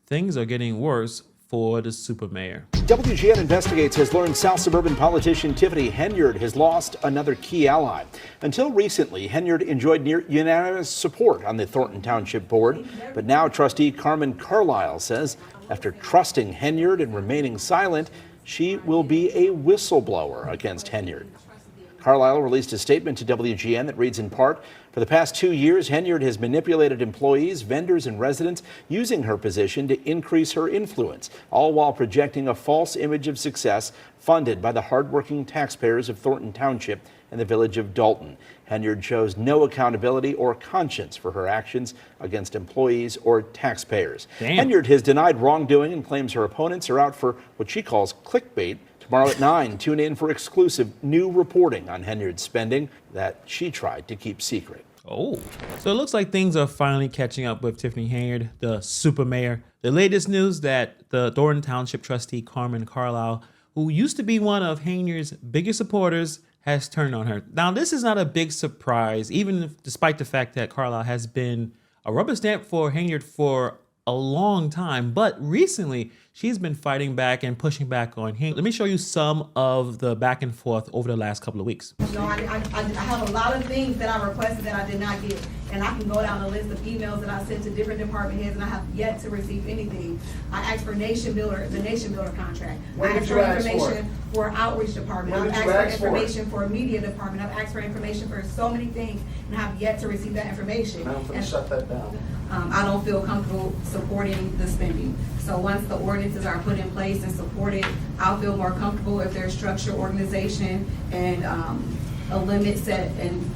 things are getting worse for the super mayor. WGN Investigates has learned South suburban politician Tiffany Henyard has lost another key ally. Until recently, Henyard enjoyed near unanimous support on the Thornton Township Board, but now trustee Carmen Carlisle says after trusting Henyard and remaining silent, she will be a whistleblower against Henyard. Carlisle released a statement to WGN that reads in part, "For the past 2 years, Henyard has manipulated employees, vendors, and residents using her position to increase her influence, all while projecting a false image of success funded by the hardworking taxpayers of Thornton Township and the village of Dalton. Henyard shows no accountability or conscience for her actions against employees or taxpayers." Damn. Henyard has denied wrongdoing and claims her opponents are out for what she calls clickbait. Tomorrow at 9, tune in for exclusive new reporting on Henyard's spending that she tried to keep secret. Oh, so it looks like things are finally catching up with Tiffany Henyard, the super mayor. The latest news that the Thornton Township trustee Carmen Carlisle, who used to be one of Henyard's biggest supporters, has turned on her. Now, this is not a big surprise, despite the fact that Carlisle has been a rubber stamp for Henyard for a long time, but recently she's been fighting back and pushing back on him. Let me show you some of the back and forth over the last couple of weeks. You know, I have a lot of things that I requested that I did not get, and I can go down a list of emails that I sent to different department heads, and I have yet to receive anything. I asked for the Nation Builder contract. When I did asked you for ask information for outreach department. When I've did you asked ask for for it? information for a media department. I've asked for information for so many things, and I have yet to receive that information. Now I'm going And, to shut that down. I don't feel comfortable supporting the spending. So once the ordinances are put in place and supported, I'll feel more comfortable if there's structure, organization, and a limit set and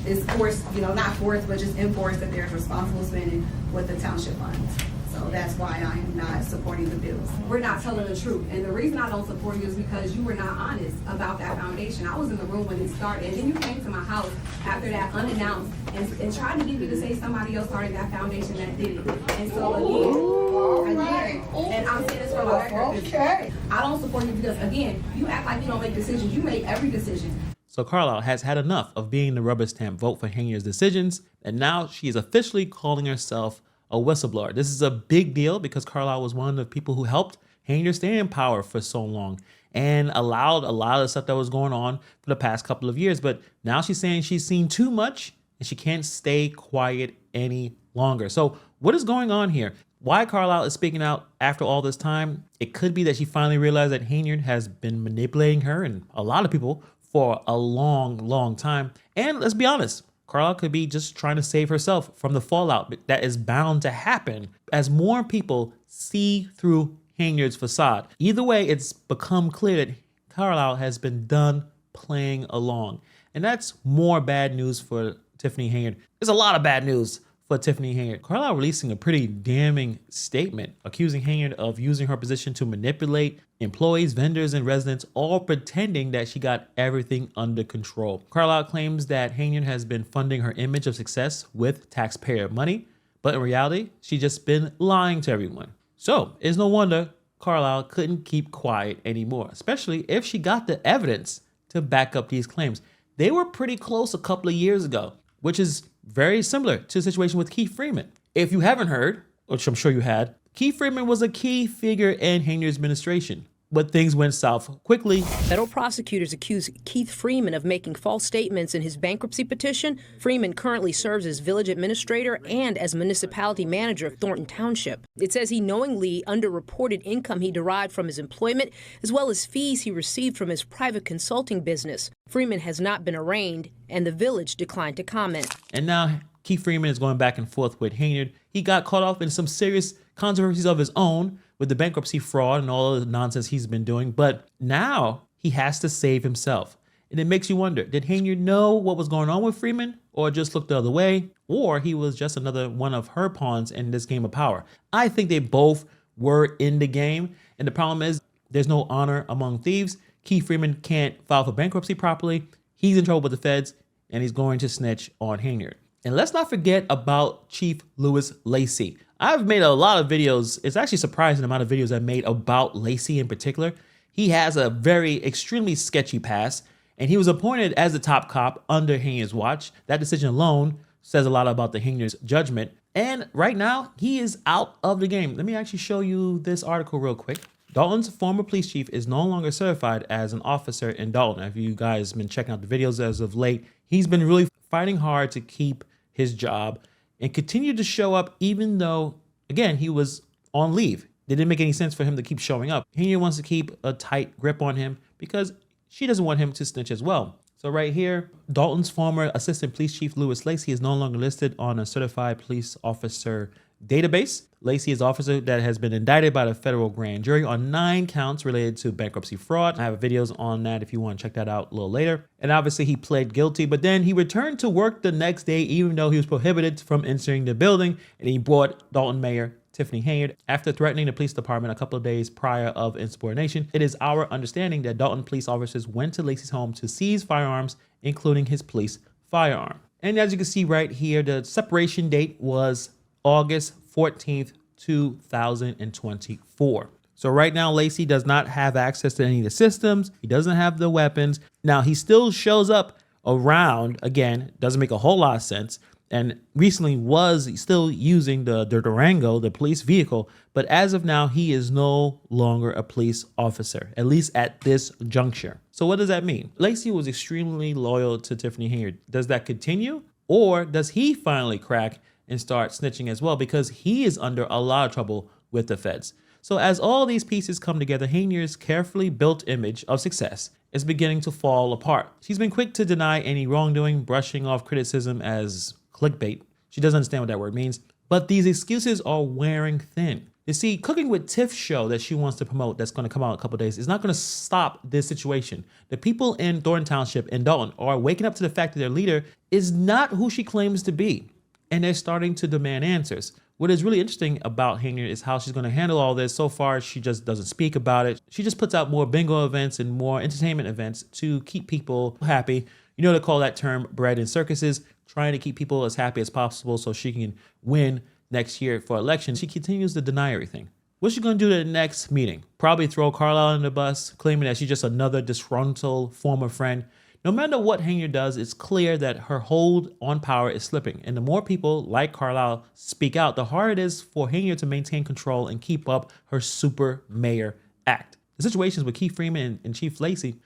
is forced, you know, not forced, but just enforced that there's responsible spending with the township funds. So that's why I am not supporting the bills. We're not telling the truth. And the reason I don't support you is because you were not honest about that foundation. I was in the room when it started, and then you came to my house after that unannounced and tried to get me to say somebody else started that foundation that did it. And so again, and I'm saying this for my record. Okay. I don't support you because, again, you act like you don't make decisions. You make every decision. So Carlisle has had enough of being the rubber stamp vote for Henyard's decisions, and now she is officially calling herself a whistleblower. This is a big deal because Carlisle was one of the people who helped Henyard stay in power for so long and allowed a lot of the stuff that was going on for the past couple of years. But now she's saying she's seen too much and she can't stay quiet any longer. So what is going on here? Why Carlisle is speaking out after all this time? It could be that she finally realized that Henyard has been manipulating her and a lot of people for a long time. And let's be honest, Carlisle could be just trying to save herself from the fallout that is bound to happen as more people see through Henyard's facade. Either way, it's become clear that Carlisle has been done playing along. And that's more bad news for Tiffany Henyard. There's a lot of bad news for Tiffany Henyard. Carlisle releasing a pretty damning statement accusing Henyard of using her position to manipulate employees, vendors, and residents, all pretending that she got everything under control. Carlisle claims that Henyard has been funding her image of success with taxpayer money, but in reality, she's just been lying to everyone. So it's no wonder Carlisle couldn't keep quiet anymore, especially if she got the evidence to back up these claims. They were pretty close a couple of years ago, which is very similar to the situation with Keith Freeman. If you haven't heard, which I'm sure you had, Keith Freeman was a key figure in Henyard's administration, but things went south quickly. Federal prosecutors accuse Keith Freeman of making false statements in his bankruptcy petition. Freeman currently serves as village administrator and as municipality manager of Thornton Township. It says he knowingly underreported income he derived from his employment, as well as fees he received from his private consulting business. Freeman has not been arraigned, and the village declined to comment. And now Keith Freeman is going back and forth with Henyard. He got caught up in some serious controversies of his own with the bankruptcy fraud and all of the nonsense he's been doing. But now he has to save himself. And it makes you wonder, did Henyard know what was going on with Freeman or just look the other way? Or he was just another one of her pawns in this game of power? I think they both were in the game. And the problem is there's no honor among thieves. Keith Freeman can't file for bankruptcy properly. He's in trouble with the feds and he's going to snitch on Henyard. And let's not forget about Chief Louis Lacey. I've made a lot of videos. It's actually surprising the amount of videos I've made about Lacey in particular. He has a very extremely sketchy past, and he was appointed as the top cop under Henyard's watch. That decision alone says a lot about the Henyard's judgment. And right now, he is out of the game. Let me actually show you this article real quick. Dalton's former police chief is no longer certified as an officer in Dalton. If you guys been checking out the videos as of late, he's been really fighting hard to keep his job and continue to show up even though, again, he was on leave. It didn't make any sense for him to keep showing up. Henyard wants to keep a tight grip on him because she doesn't want him to snitch as well. So right here, Dalton's former assistant police chief, Louis Lacey, is no longer listed on a certified police officer database. Lacey is an officer that has been indicted by the federal grand jury on 9 counts related to bankruptcy fraud. I have videos on that if you want to check that out a little later. And obviously he pled guilty, but then he returned to work the next day, even though he was prohibited from entering the building. And he brought Dalton Mayor Tiffany Henyard after threatening the police department a couple of days prior of insubordination. It is our understanding that Dalton police officers went to Lacey's home to seize firearms, including his police firearm. And as you can see right here, the separation date was August 14th, 2024. So right now, Lacey does not have access to any of the systems. He doesn't have the weapons. Now, he still shows up around, again, doesn't make a whole lot of sense. And recently was still using the Durango, the police vehicle. But as of now, he is no longer a police officer, at least at this juncture. So what does that mean? Lacey was extremely loyal to Tiffany Henyard. Does that continue? Or does he finally crack and start snitching as well? Because he is under a lot of trouble with the feds. So as all these pieces come together, Henyard's carefully built image of success is beginning to fall apart. She's been quick to deny any wrongdoing, brushing off criticism as clickbait. She doesn't understand what that word means, but these excuses are wearing thin. You see, Cooking with Tiff show that she wants to promote that's going to come out in a couple of days is not going to stop this situation. The people in Thornton Township and Dalton are waking up to the fact that their leader is not who she claims to be, and they're starting to demand answers. What is really interesting about Henyard is how she's going to handle all this. So far, she just doesn't speak about it. She just puts out more bingo events and more entertainment events to keep people happy. You know, they call that term bread in circuses, trying to keep people as happy as possible so she can win next year for elections. She continues to deny everything. What's she going to do at the next meeting? Probably throw Carlisle under the bus, claiming that she's just another disgruntled former friend. No matter what Henyard does, it's clear that her hold on power is slipping. And the more people like Carlisle speak out, the harder it is for Henyard to maintain control and keep up her super mayor act. The situations with Keith Freeman and Chief Lacey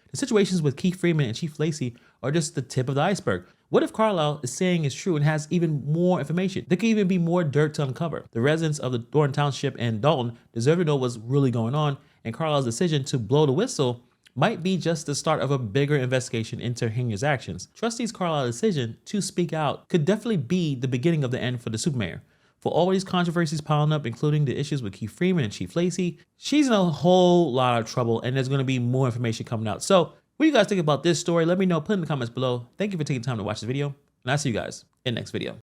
are just the tip of the iceberg. What if Carlisle is saying is true and has even more information? There could even be more dirt to uncover. The residents of the Thornton Township and Dalton deserve to know what's really going on, and Carlisle's decision to blow the whistle might be just the start of a bigger investigation into Henyard's actions. Trustee's Carlisle's decision to speak out could definitely be the beginning of the end for the super mayor. For all these controversies piling up, including the issues with Keith Freeman and Chief Lacey, she's in a whole lot of trouble, and there's going to be more information coming out. So what do you guys think about this story? Let me know. Put in the comments below. Thank you for taking time to watch this video, and I'll see you guys in the next video.